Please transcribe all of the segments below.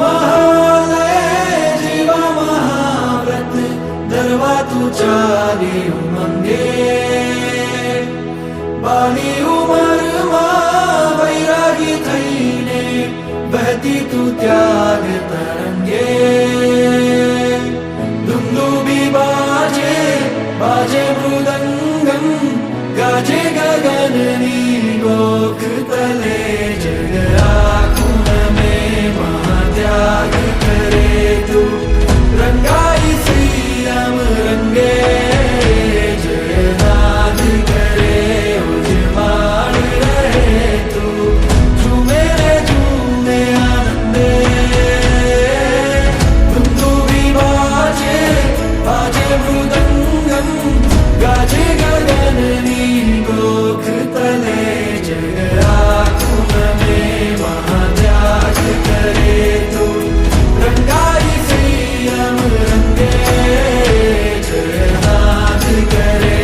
महालय जीवा महाव्रत धरवा तू चारी उमंगे बाली उमરમાં વૈરાગી થઈને બહેતી તું ત્યાગ તરંગે દુંદુભી બાજે બાજે મૃદંગમ ગાજે ગગનની ગોખ તલે જગ આખું में महात्याग करे तू रंगाई श्री राम रंगे जयनाद करे उजमाड़ रहे तू झूमे रे झूमे आनंदे धुंधुभी बाजे बाजे मृदंगम गाजे गगननी गोख तले जग आखुन में महात्याग करे तू रंगाई श्री राम रंगे जयनाद करे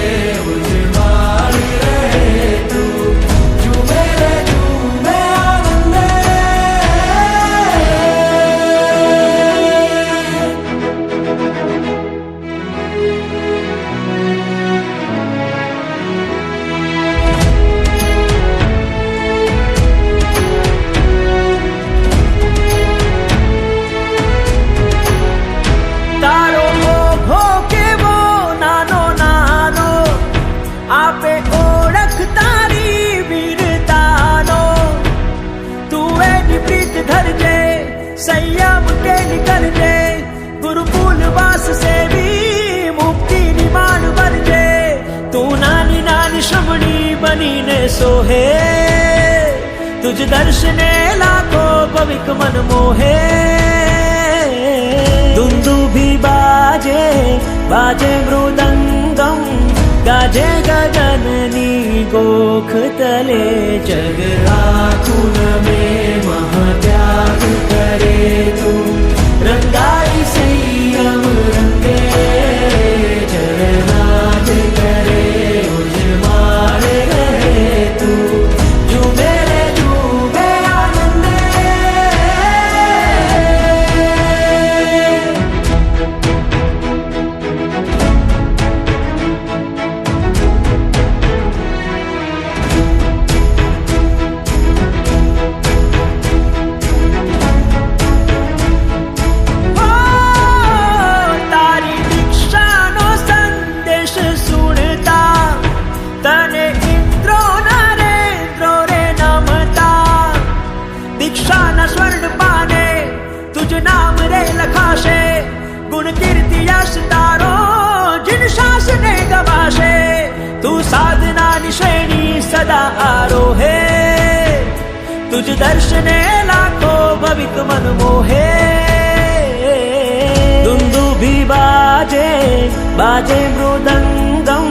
उजमाड़ रहे तू झूमे रे झूमे आनंदे તારો ઓઘો કેવો નાનો નાનો આપે ઓળખ તારી વીરતાનો તું એની પ્રીત ધરજે સંયમ કેલી કરજે ગુરુકુલ વાસ સેવી મુક્તિની માન બનજે તું નાની નાની શ્રમણી બનીને સોહે તુજ દર્શને લાખો પવિક મન મોહે दुंदुभी बाजे बाजे मृदंगम गाजे गगननी गोख तले जग आखुन में महात्याग करे तू रंगाई संयम रंगे जयनाद करे उजमाड़ रहे तू झूमे रे झूमे आनंदे તારી દીક્ષાનો સંદેશ સુણતા તને ઇન્દ્રો નરેન્દ્રો રે નમતા દીક્ષાના સ્વર્ણ પાને તુજ નામ રે લખાશે ગુણ કીર્તિ યશ તારો જીન શાસને ગવાશે તું સાધનાની શ્રેણી સદા આરોહે तुझ दर्शने लाखो भविक मन मोहे दुंदुभी बाजे बाजे मृदंगम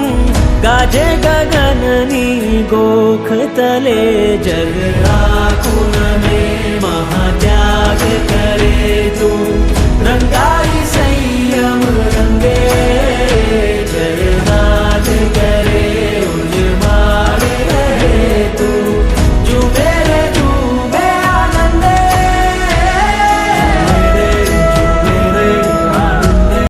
गाजे गगननी गोख तले जग आखुन